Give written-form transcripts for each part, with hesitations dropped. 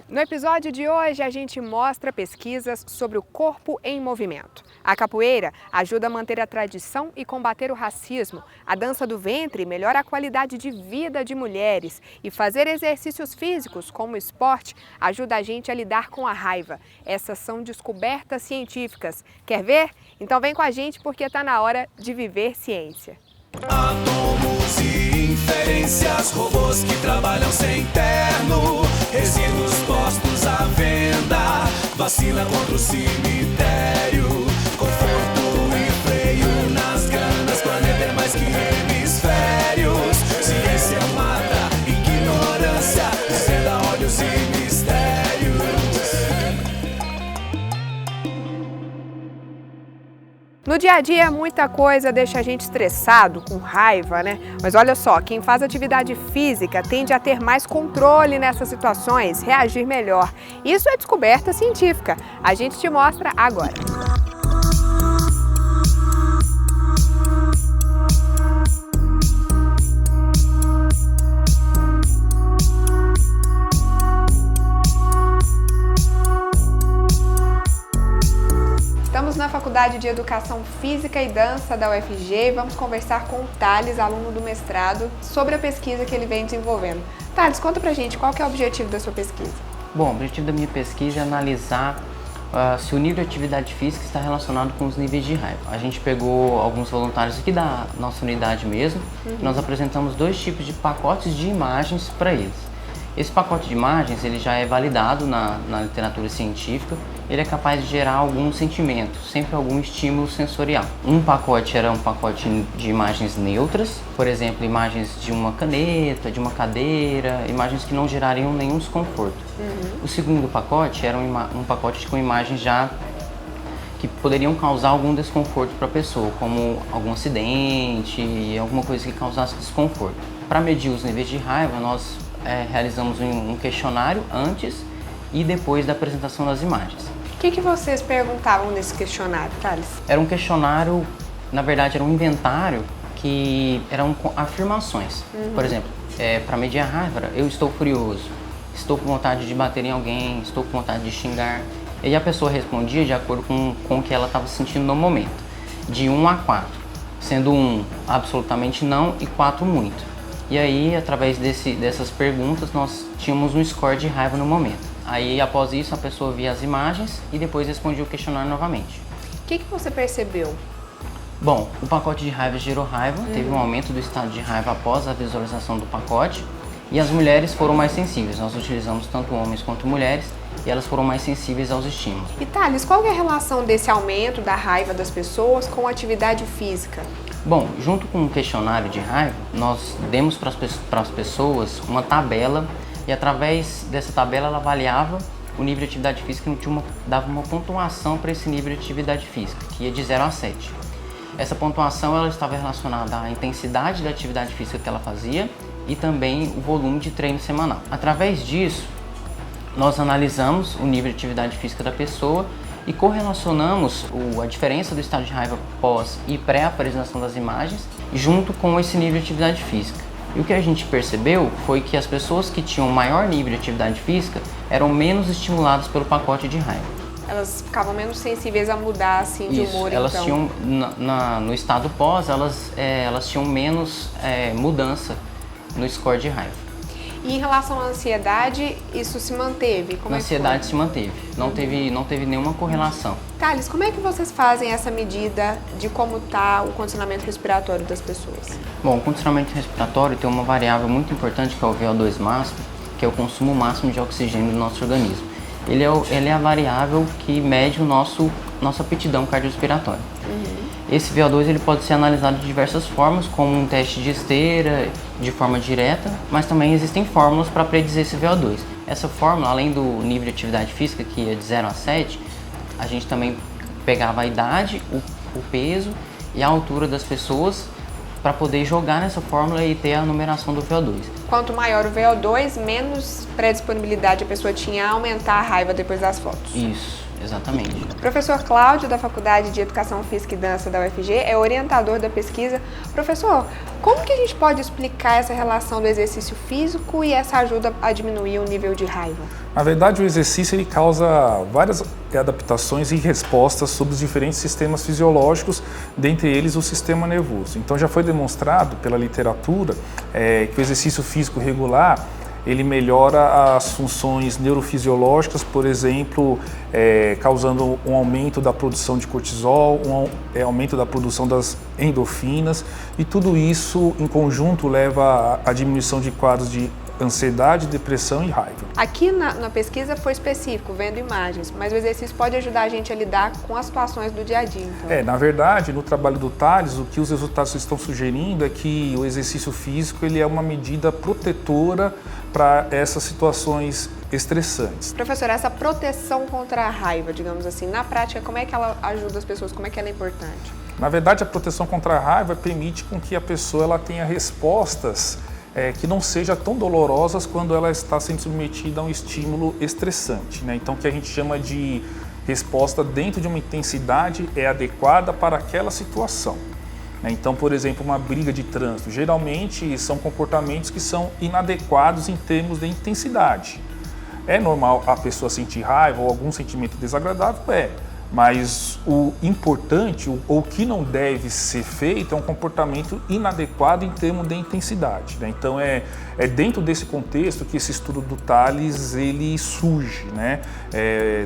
No episódio de hoje, a gente mostra pesquisas sobre o corpo em movimento. A capoeira ajuda a manter a tradição e combater o racismo. A dança do ventre melhora a qualidade de vida de mulheres. E fazer exercícios físicos, como esporte, ajuda a gente a lidar com a raiva. Essas são descobertas científicas. Quer ver? Então vem com a gente porque está na hora de viver ciência. Átomos e inferências, robôs que trabalham sem terno, resíduos postos à venda, vacina contra o cemitério, conforto e freio nas ganas, planeta é mais que hemisférios, ciência mata, ignorância, desvenda olhos e mistérios. No dia a dia, muita coisa deixa a gente estressado, com raiva, né? Mas olha só, quem faz atividade física tende a ter mais controle nessas situações, reagir melhor. Isso é descoberta científica. A gente te mostra agora. Estamos na Faculdade de Educação Física e Dança da UFG e vamos conversar com o Thales, aluno do mestrado, sobre a pesquisa que ele vem desenvolvendo. Thales, conta pra gente qual que é o objetivo da sua pesquisa. Bom, o objetivo da minha pesquisa é analisar se o nível de atividade física está relacionado com os níveis de raiva. A gente pegou alguns voluntários aqui da nossa unidade mesmo, nós apresentamos dois tipos de pacotes de imagens para eles. Esse pacote de imagens ele já é validado na literatura científica, ele é capaz de gerar algum sentimento, sempre algum estímulo sensorial. Um pacote era um pacote de imagens neutras, por exemplo, imagens de uma caneta, de uma cadeira, imagens que não gerariam nenhum desconforto. O segundo pacote era um pacote com imagens já que poderiam causar algum desconforto para a pessoa, como algum acidente, alguma coisa que causasse desconforto. Para medir os níveis de raiva, nós realizamos um questionário antes e depois da apresentação das imagens. O que vocês perguntavam nesse questionário, Thales? Era um questionário, na verdade era um inventário que eram afirmações. Por exemplo, para medir a raiva, eu estou furioso, estou com vontade de bater em alguém, estou com vontade de xingar. E a pessoa respondia de acordo com o que ela estava sentindo no momento, de 1 a 4, sendo 1 absolutamente não e 4 muito. E aí, através dessas perguntas, nós tínhamos um score de raiva no momento. Aí, após isso, a pessoa via as imagens e depois respondia o questionário novamente. O que você percebeu? Bom, o pacote de raiva gerou raiva, teve um aumento do estado de raiva após a visualização do pacote e as mulheres foram mais sensíveis. Nós utilizamos tanto homens quanto mulheres e elas foram mais sensíveis aos estímulos. E Thales, qual é a relação desse aumento da raiva das pessoas com a atividade física? Bom, junto com o questionário de raiva, nós demos para as pessoas uma tabela e através dessa tabela ela avaliava o nível de atividade física e dava uma pontuação para esse nível de atividade física, que ia de 0 a 7. Essa pontuação ela estava relacionada à intensidade da atividade física que ela fazia e também o volume de treino semanal. Através disso, nós analisamos o nível de atividade física da pessoa e correlacionamos a diferença do estado de raiva pós e pré-apresentação das imagens junto com esse nível de atividade física. E o que a gente percebeu foi que as pessoas que tinham maior nível de atividade física eram menos estimuladas pelo pacote de raiva. Elas ficavam menos sensíveis a mudar assim, de humor, elas então? Tinham, no estado pós, elas tinham menos mudança no score de raiva. E em relação à ansiedade, isso se manteve? Como a ansiedade se manteve, não teve nenhuma correlação. Thales, como é que vocês fazem essa medida de como está o condicionamento respiratório das pessoas? Bom, o condicionamento respiratório tem uma variável muito importante que é o VO2 máximo, que é o consumo máximo de oxigênio do nosso organismo. Ele é a variável que mede nossa aptidão cardiorrespiratória. Esse VO2 ele pode ser analisado de diversas formas, como um teste de esteira, de forma direta, mas também existem fórmulas para predizer esse VO2. Essa fórmula, além do nível de atividade física, que é de 0 a 7, a gente também pegava a idade, o peso e a altura das pessoas para poder jogar nessa fórmula e ter a numeração do VO2. Quanto maior o VO2, menos predisponibilidade a pessoa tinha a aumentar a raiva depois das fotos. Isso. Exatamente. Professor Cláudio, da Faculdade de Educação Física e Dança da UFG, é orientador da pesquisa. Professor, como que a gente pode explicar essa relação do exercício físico e essa ajuda a diminuir o nível de raiva? Na verdade, o exercício ele causa várias adaptações e respostas sobre os diferentes sistemas fisiológicos, dentre eles o sistema nervoso. Então já foi demonstrado pela literatura que o exercício físico regular ele melhora as funções neurofisiológicas, por exemplo, causando um aumento da produção de cortisol, aumento da produção das endorfinas, e tudo isso em conjunto leva à diminuição de quadros de ansiedade, depressão e raiva. Aqui na pesquisa foi específico, vendo imagens, mas o exercício pode ajudar a gente a lidar com as situações do dia a dia. Então. Na verdade, no trabalho do Tales, o que os resultados estão sugerindo é que o exercício físico ele é uma medida protetora para essas situações estressantes. Professor, essa proteção contra a raiva, digamos assim, na prática, como é que ela ajuda as pessoas? Como é que ela é importante? Na verdade, a proteção contra a raiva permite com que a pessoa ela tenha respostas que não sejam tão dolorosas quando ela está sendo submetida a um estímulo estressante, né? Então, o que a gente chama de resposta dentro de uma intensidade adequada para aquela situação. Então, por exemplo, uma briga de trânsito, geralmente são comportamentos que são inadequados em termos de intensidade. É normal a pessoa sentir raiva ou algum sentimento desagradável? Mas o importante, ou o que não deve ser feito, é um comportamento inadequado em termos de intensidade, né? Então é dentro desse contexto que esse estudo do Tales ele surge, né?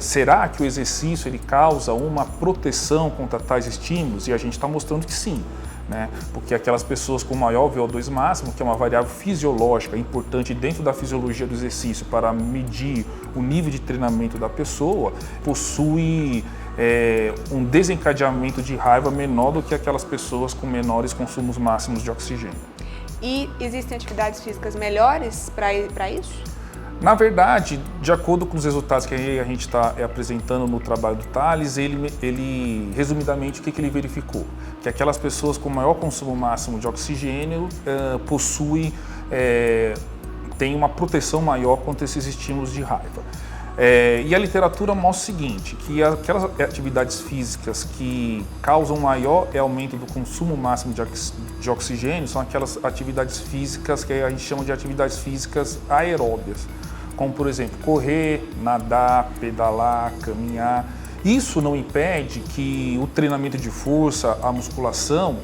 Será que o exercício ele causa uma proteção contra tais estímulos? E a gente está mostrando que sim, né? Porque aquelas pessoas com maior VO2 máximo, que é uma variável fisiológica importante dentro da fisiologia do exercício para medir o nível de treinamento da pessoa, possui um desencadeamento de raiva menor do que aquelas pessoas com menores consumos máximos de oxigênio. E existem atividades físicas melhores para isso? Na verdade, de acordo com os resultados que a gente está apresentando no trabalho do Tales, ele resumidamente, o que ele verificou? Que aquelas pessoas com maior consumo máximo de oxigênio têm uma proteção maior contra esses estímulos de raiva. E a literatura mostra o seguinte, que aquelas atividades físicas que causam maior aumento do consumo máximo de oxigênio são aquelas atividades físicas que a gente chama de atividades físicas aeróbias, como por exemplo correr, nadar, pedalar, caminhar. Isso não impede que o treinamento de força, a musculação,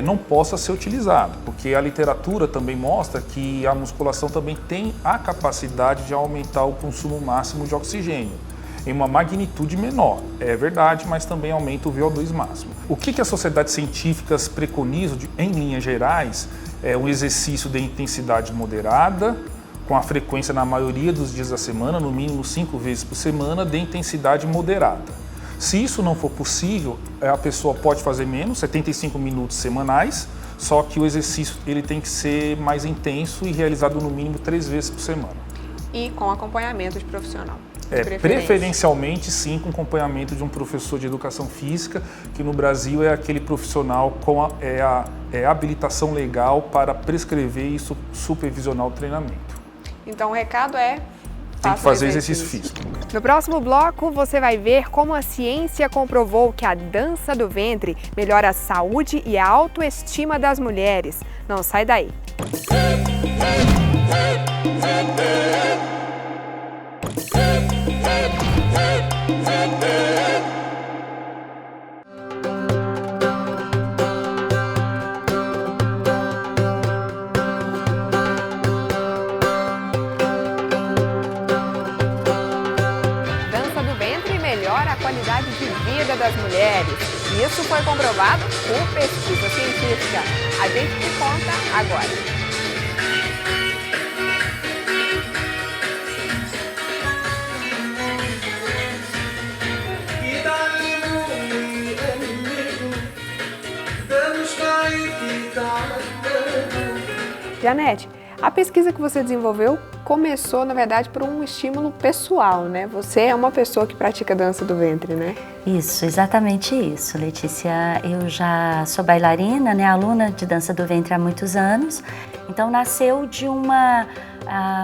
não possa ser utilizado, porque a literatura também mostra que a musculação também tem a capacidade de aumentar o consumo máximo de oxigênio em uma magnitude menor, é verdade, mas também aumenta o VO2 máximo. O que as sociedades científicas preconizam, em linhas gerais, é um exercício de intensidade moderada, com a frequência na maioria dos dias da semana, no mínimo 5 vezes por semana, de intensidade moderada. Se isso não for possível, a pessoa pode fazer menos, 75 minutos semanais, só que o exercício ele tem que ser mais intenso e realizado no mínimo 3 vezes por semana. E com acompanhamento de profissional? Preferencialmente sim, com acompanhamento de um professor de educação física, que no Brasil é aquele profissional com a habilitação legal para prescrever e supervisionar o treinamento. Então o recado é... Tem que fazer exercício físico. No próximo bloco, você vai ver como a ciência comprovou que a dança do ventre melhora a saúde e a autoestima das mulheres. Não sai daí. Melhora a qualidade de vida das mulheres. Isso foi comprovado por pesquisa científica. A gente te conta agora. Janete, a pesquisa que você desenvolveu começou, na verdade, por um estímulo pessoal, né? Você é uma pessoa que pratica dança do ventre, né? Isso, exatamente isso, Letícia. Eu já sou bailarina, né? Aluna de dança do ventre há muitos anos. Então, nasceu de uma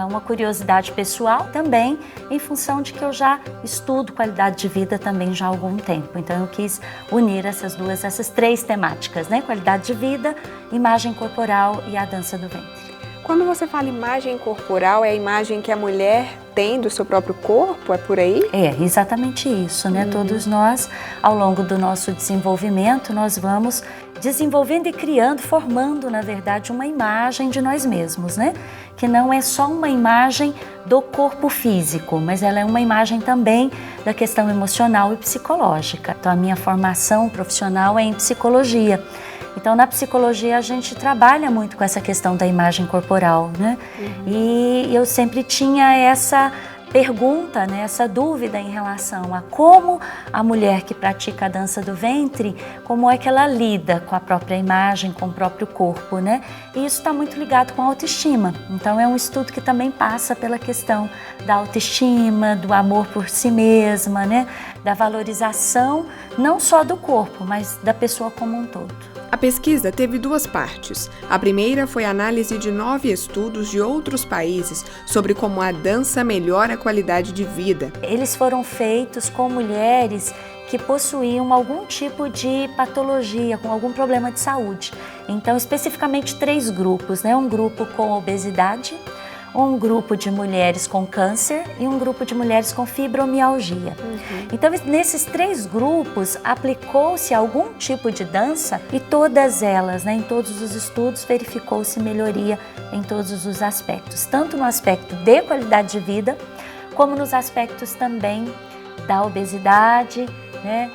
uma curiosidade pessoal, também em função de que eu já estudo qualidade de vida também já há algum tempo. Então eu quis unir essas três temáticas, né? Qualidade de vida, imagem corporal e a dança do ventre. Quando você fala imagem corporal, é a imagem que a mulher tem do seu próprio corpo? É por aí? É, exatamente isso, né? Todos nós, ao longo do nosso desenvolvimento, nós vamos desenvolvendo e criando, formando, na verdade, uma imagem de nós mesmos, né? Que não é só uma imagem do corpo físico, mas ela é uma imagem também da questão emocional e psicológica. Então, a minha formação profissional é em psicologia. Então, na psicologia, a gente trabalha muito com essa questão da imagem corporal, né? E eu sempre tinha essa pergunta, né, essa dúvida em relação a como a mulher que pratica a dança do ventre, como é que ela lida com a própria imagem, com o próprio corpo, né? E isso está muito ligado com a autoestima. Então, é um estudo que também passa pela questão da autoestima, do amor por si mesma, né? Da valorização, não só do corpo, mas da pessoa como um todo. A pesquisa teve duas partes. A primeira foi a análise de 9 estudos de outros países sobre como a dança melhora a qualidade de vida. Eles foram feitos com mulheres que possuíam algum tipo de patologia, com algum problema de saúde. Então, especificamente 3 grupos, né? Um grupo com obesidade, um grupo de mulheres com câncer e um grupo de mulheres com fibromialgia. Então, nesses 3 grupos, aplicou-se algum tipo de dança e todas elas, né, em todos os estudos, verificou-se melhoria em todos os aspectos, tanto no aspecto de qualidade de vida, como nos aspectos também da obesidade, né,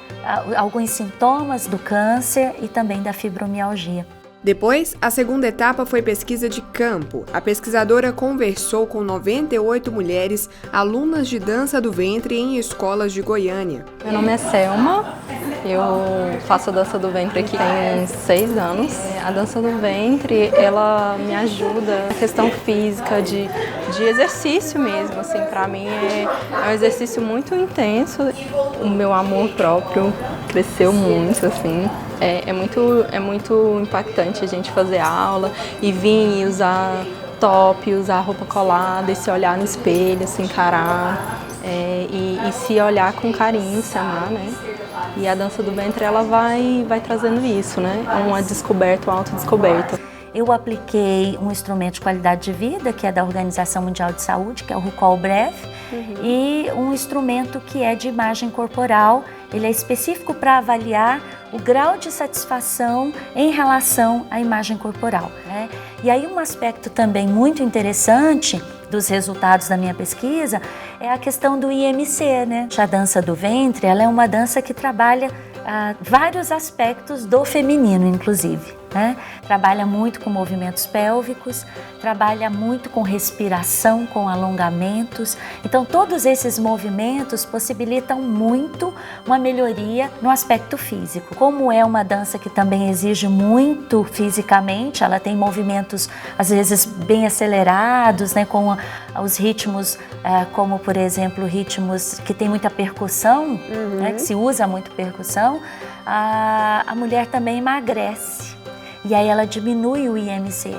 alguns sintomas do câncer e também da fibromialgia. Depois, a segunda etapa foi pesquisa de campo. A pesquisadora conversou com 98 mulheres alunas de dança do ventre em escolas de Goiânia. Meu nome é Selma, eu faço a dança do ventre aqui tem 6 anos. A dança do ventre, ela me ajuda na questão física, de exercício mesmo, assim, pra mim é um exercício muito intenso. O meu amor próprio cresceu muito, assim. É muito impactante a gente fazer aula e vir e usar top, usar roupa colada e se olhar no espelho, se encarar e se olhar com carinho, se amar, né? E a dança do ventre, ela vai trazendo isso, né? Uma descoberta, uma autodescoberta. Eu apliquei um instrumento de qualidade de vida, que é da Organização Mundial de Saúde, que é o Rucol Breve, e um instrumento que é de imagem corporal. Ele é específico para avaliar o grau de satisfação em relação à imagem corporal, né? E aí um aspecto também muito interessante dos resultados da minha pesquisa é a questão do IMC, né? A dança do ventre, ela é uma dança que trabalha vários aspectos do feminino, inclusive, né? Trabalha muito com movimentos pélvicos, trabalha muito com respiração, com alongamentos. Então, todos esses movimentos possibilitam muito uma melhoria no aspecto físico. Como é uma dança que também exige muito fisicamente, ela tem movimentos, às vezes, bem acelerados, né? Com os ritmos, como, por exemplo, ritmos que tem muita percussão, né? Que se usa muito percussão, a mulher também emagrece. E aí ela diminui o IMC.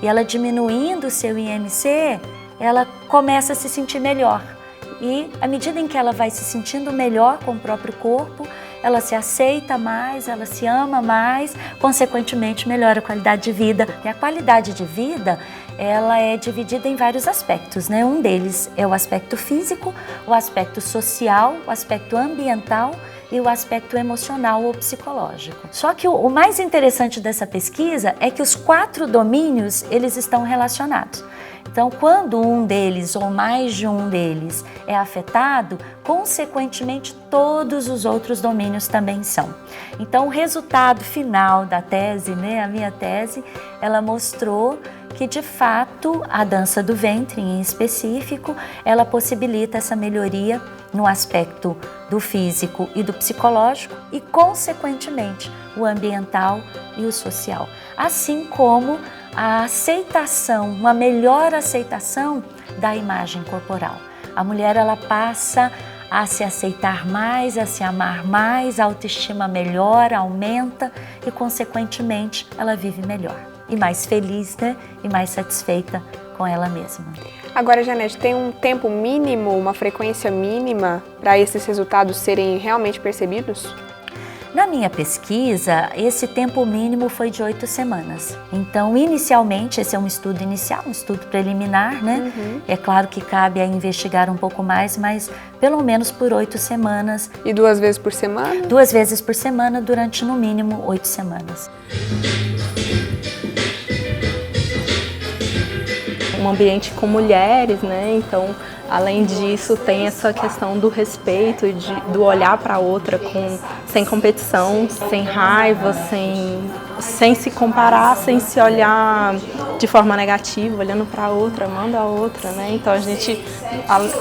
E ela diminuindo o seu IMC, ela começa a se sentir melhor. E à medida em que ela vai se sentindo melhor com o próprio corpo, ela se aceita mais, ela se ama mais, consequentemente melhora a qualidade de vida. E a qualidade de vida, ela é dividida em vários aspectos, né? Um deles é o aspecto físico, o aspecto social, o aspecto ambiental e o aspecto emocional ou psicológico. Só que o mais interessante dessa pesquisa é que os 4 domínios, eles estão relacionados. Então, quando um deles ou mais de um deles é afetado, consequentemente todos os outros domínios também são. Então, o resultado final da tese, né, a minha tese, ela mostrou que de fato a dança do ventre em específico, ela possibilita essa melhoria no aspecto do físico e do psicológico e, consequentemente, o ambiental e o social. Assim como a aceitação, uma melhor aceitação da imagem corporal. A mulher, ela passa a se aceitar mais, a se amar mais, a autoestima melhora, aumenta e, consequentemente, ela vive melhor e mais feliz, né? E mais satisfeita com ela mesma. Agora, Janete, tem um tempo mínimo, uma frequência mínima para esses resultados serem realmente percebidos? Na minha pesquisa, esse tempo mínimo foi de 8 semanas. Então, inicialmente, esse é um estudo inicial, um estudo preliminar, né? É claro que cabe a investigar um pouco mais, mas pelo menos por 8 semanas. E 2 vezes por semana? 2 vezes por semana, durante no mínimo 8 semanas. Um ambiente com mulheres, né? Então, além disso, tem essa questão do respeito, do olhar para a outra sem competição, sem raiva, sem se comparar, sem se olhar de forma negativa, olhando para a outra, amando a outra, né? Então, a gente,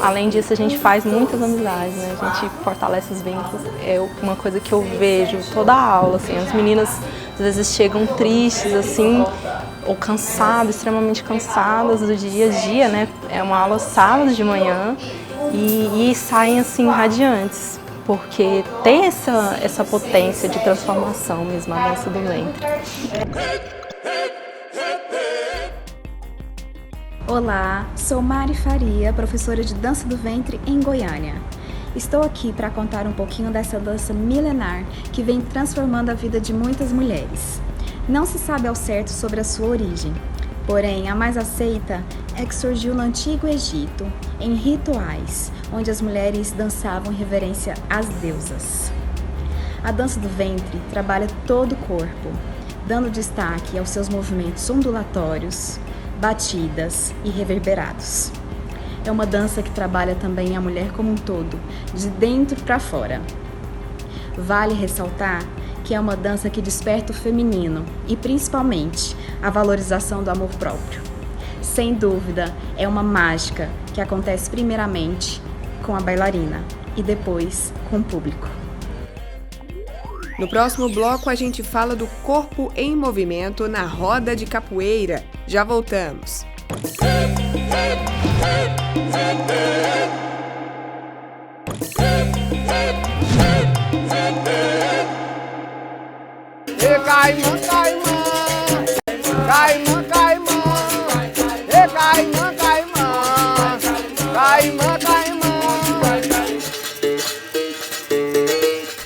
além disso, a gente faz muitas amizades, né? A gente fortalece os vínculos. É uma coisa que eu vejo toda a aula, assim, as meninas às vezes chegam tristes, assim, ou cansadas, extremamente cansadas do dia a dia, né? É uma aula sábado de manhã e saem assim radiantes, porque tem essa potência de transformação mesmo, a dança do ventre. Olá, sou Mari Faria, professora de dança do ventre em Goiânia. Estou aqui para contar um pouquinho dessa dança milenar que vem transformando a vida de muitas mulheres. Não se sabe ao certo sobre a sua origem, porém a mais aceita é que surgiu no Antigo Egito, em rituais, onde as mulheres dançavam em reverência às deusas. A dança do ventre trabalha todo o corpo, dando destaque aos seus movimentos ondulatórios, batidas e reverberados. É uma dança que trabalha também a mulher como um todo, de dentro para fora. Vale ressaltar que é uma dança que desperta o feminino e, principalmente, a valorização do amor próprio. Sem dúvida, é uma mágica que acontece primeiramente com a bailarina e depois com o público. No próximo bloco, a gente fala do corpo em movimento na roda de capoeira. Já voltamos. Caimã, caimã, caimã, caimã, caimã, caimã, caimã, caimã.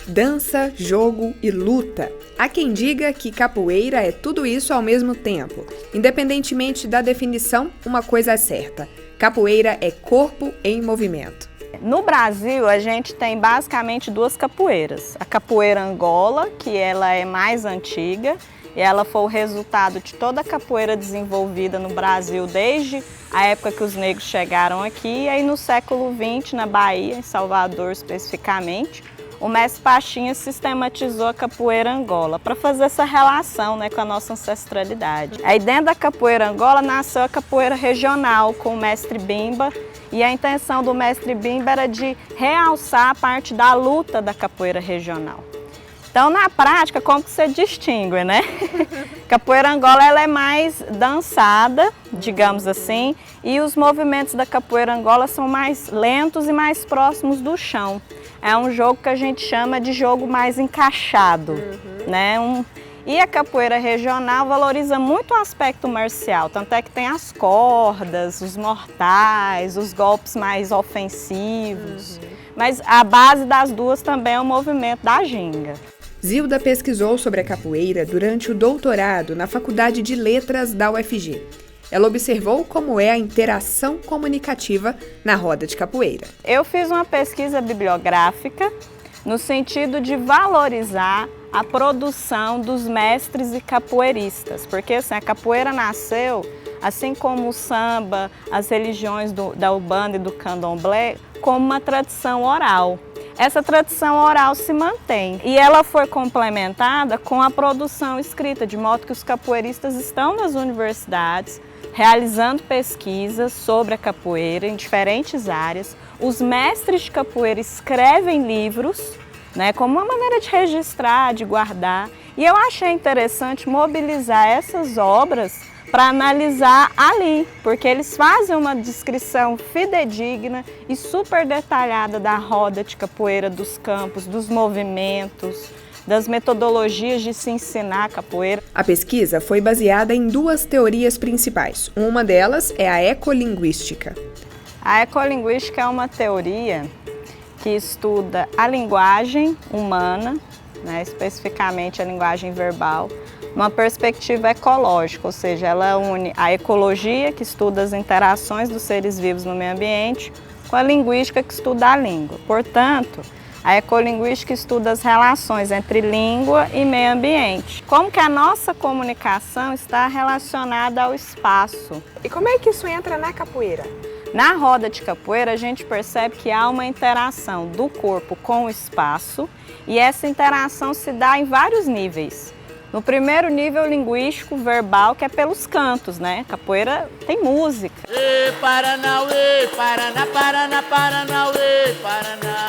Dança, jogo e luta. Há quem diga que capoeira é tudo isso ao mesmo tempo. Independentemente da definição, uma coisa é certa: capoeira é corpo em movimento. No Brasil, a gente tem basicamente 2 capoeiras. A capoeira Angola, que ela é mais antiga, e ela foi o resultado de toda a capoeira desenvolvida no Brasil desde a época que os negros chegaram aqui. E aí no século XX, na Bahia, em Salvador especificamente, o mestre Pachinha sistematizou a capoeira Angola para fazer essa relação, né, com a nossa ancestralidade. Aí dentro da capoeira Angola nasceu a capoeira regional com o mestre Bimba, e a intenção do mestre Bimba era de realçar a parte da luta da capoeira regional. Então, na prática, como que você distingue, né? Capoeira Angola ela é mais dançada, digamos assim, e os movimentos da capoeira Angola são mais lentos e mais próximos do chão. É um jogo que a gente chama de jogo mais encaixado, né? E a capoeira regional valoriza muito o aspecto marcial, tanto é que tem as cordas, os mortais, os golpes mais ofensivos. Mas a base das duas também é o movimento da ginga. Zilda pesquisou sobre a capoeira durante o doutorado na Faculdade de Letras da UFG. Ela observou como é a interação comunicativa na roda de capoeira. Eu fiz uma pesquisa bibliográfica no sentido de valorizar a produção dos mestres e capoeiristas, porque assim, a capoeira nasceu, assim como o samba, as religiões da Umbanda e do Candomblé, como uma tradição oral. Essa tradição oral se mantém e ela foi complementada com a produção escrita, de modo que os capoeiristas estão nas universidades realizando pesquisas sobre a capoeira em diferentes áreas. Os mestres de capoeira escrevem livros, né, como uma maneira de registrar, de guardar. E eu achei interessante mobilizar essas obras para analisar ali, porque eles fazem uma descrição fidedigna e super detalhada da roda de capoeira, dos campos, dos movimentos, das metodologias de se ensinar a capoeira. A pesquisa foi baseada em duas teorias principais. Uma delas é a ecolinguística. A ecolinguística é uma teoria que estuda a linguagem humana, né, especificamente a linguagem verbal, uma perspectiva ecológica, ou seja, ela une a ecologia, que estuda as interações dos seres vivos no meio ambiente, com a linguística, que estuda a língua. Portanto, a ecolinguística estuda as relações entre língua e meio ambiente. Como que a nossa comunicação está relacionada ao espaço. E como é que isso entra na capoeira? Na roda de capoeira, a gente percebe que há uma interação do corpo com o espaço e essa interação se dá em vários níveis. No primeiro nível linguístico, verbal, que é pelos cantos, né? Capoeira tem música. Ê, Paranauê, Paraná, Paraná, Paranauê, Paraná.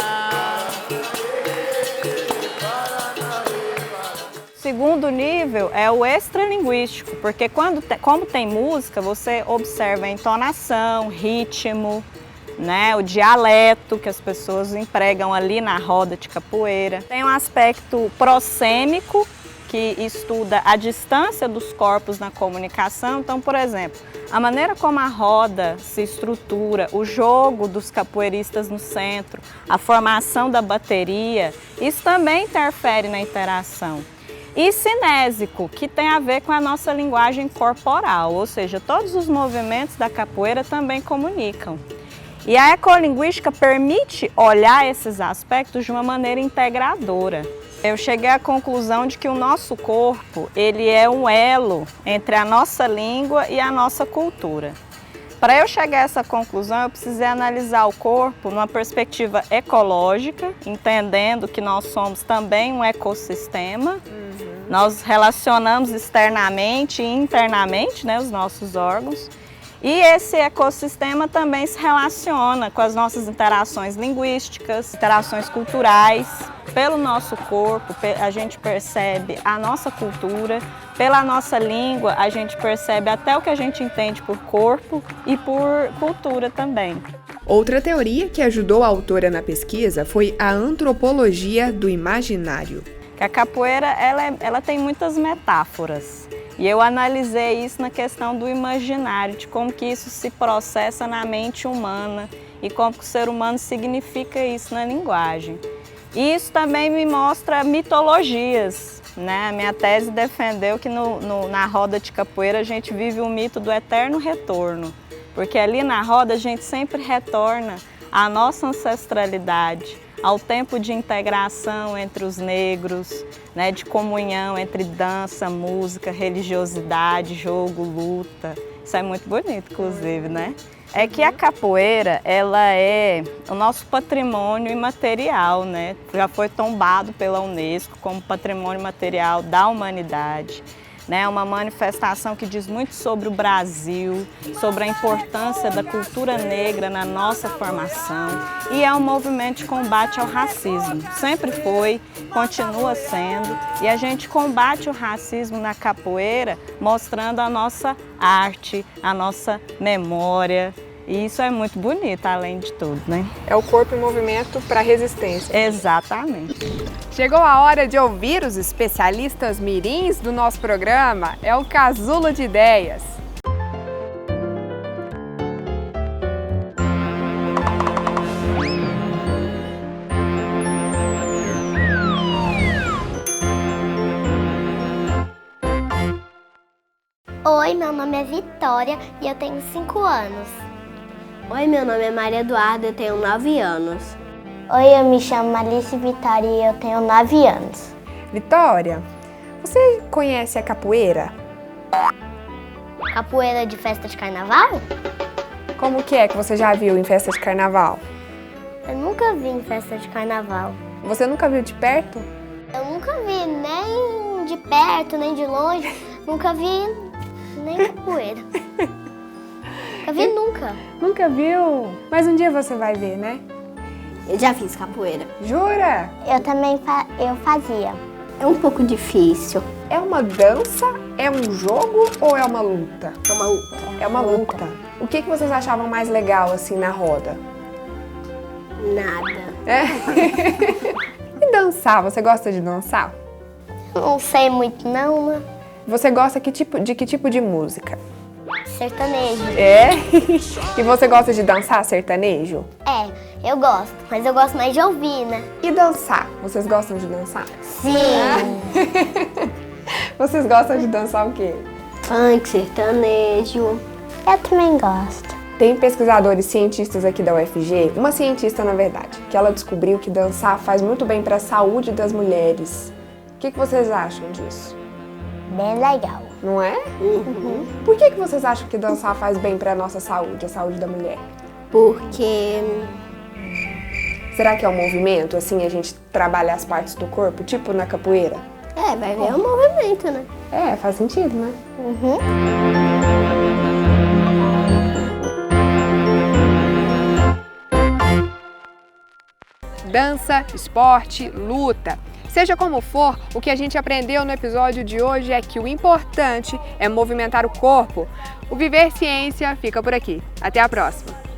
Segundo nível é o extralinguístico, porque como tem música, você observa a entonação, ritmo, né, o dialeto que as pessoas empregam ali na roda de capoeira. Tem um aspecto prosêmico, que estuda a distância dos corpos na comunicação. Então, por exemplo, a maneira como a roda se estrutura, o jogo dos capoeiristas no centro, a formação da bateria, isso também interfere na interação. E cinésico, que tem a ver com a nossa linguagem corporal, ou seja, todos os movimentos da capoeira também comunicam. E a ecolinguística permite olhar esses aspectos de uma maneira integradora. Eu cheguei à conclusão de que o nosso corpo, ele é um elo entre a nossa língua e a nossa cultura. Para eu chegar a essa conclusão, eu precisei analisar o corpo numa perspectiva ecológica, entendendo que nós somos também um ecossistema. Nós relacionamos externamente e internamente, né, os nossos órgãos. E esse ecossistema também se relaciona com as nossas interações linguísticas, interações culturais. Pelo nosso corpo, a gente percebe a nossa cultura. Pela nossa língua, a gente percebe até o que a gente entende por corpo e por cultura também. Outra teoria que ajudou a autora na pesquisa foi a antropologia do imaginário. A capoeira ela tem muitas metáforas. E eu analisei isso na questão do imaginário, de como que isso se processa na mente humana e como que o ser humano significa isso na linguagem. E isso também me mostra mitologias, né? A minha tese defendeu que na roda de capoeira a gente vive o mito do eterno retorno, porque ali na roda a gente sempre retorna à nossa ancestralidade, ao tempo de integração entre os negros, né, de comunhão entre dança, música, religiosidade, jogo, luta. Isso é muito bonito, inclusive, né? É que a capoeira, ela é o nosso patrimônio imaterial, né? Já foi tombado pela Unesco como patrimônio material da humanidade. É uma manifestação que diz muito sobre o Brasil, sobre a importância da cultura negra na nossa formação e é um movimento de combate ao racismo. Sempre foi, continua sendo e a gente combate o racismo na capoeira mostrando a nossa arte, a nossa memória. E isso é muito bonito, além de tudo, né? É o corpo em movimento para a resistência. Exatamente. Chegou a hora de ouvir os especialistas mirins do nosso programa. É o Casulo de Ideias. Oi, meu nome é Vitória e eu tenho 5 anos. Oi, meu nome é Maria Eduarda, eu tenho 9 anos. Oi, eu me chamo Alice Vitória e eu tenho 9 anos. Vitória, você conhece a capoeira? Capoeira de festa de carnaval? Como que é que você já viu em festa de carnaval? Eu nunca vi em festa de carnaval. Você nunca viu de perto? Eu nunca vi nem de perto, nem de longe. Nunca vi nem capoeira. Nunca vi nunca. Nunca viu? Mas um dia você vai ver, né? Eu já fiz capoeira. Jura? Eu também fazia. É um pouco difícil. É uma dança? É um jogo ou é uma luta? É uma luta. É uma luta. O que vocês achavam mais legal assim na roda? Nada. É? E dançar? Você gosta de dançar? Não sei muito não, né? Você gosta de que tipo de música? Sertanejo. É? E você gosta de dançar sertanejo? É, eu gosto, mas eu gosto mais de ouvir, né? E dançar? Vocês gostam de dançar? Sim. Vocês gostam de dançar o quê? Funk, sertanejo. Eu também gosto. Tem pesquisadores cientistas aqui da UFG, uma cientista na verdade, que ela descobriu que dançar faz muito bem para a saúde das mulheres. O que vocês acham disso? Bem legal. Não é? Uhum. Por que vocês acham que dançar faz bem para a nossa saúde, a saúde da mulher? Porque Será que é um movimento, assim, a gente trabalha as partes do corpo, tipo na capoeira? vai ver o movimento, né? É, faz sentido, né? Dança, esporte, luta. Seja como for, o que a gente aprendeu no episódio de hoje é que o importante é movimentar o corpo. O Viver Ciência fica por aqui. Até a próxima!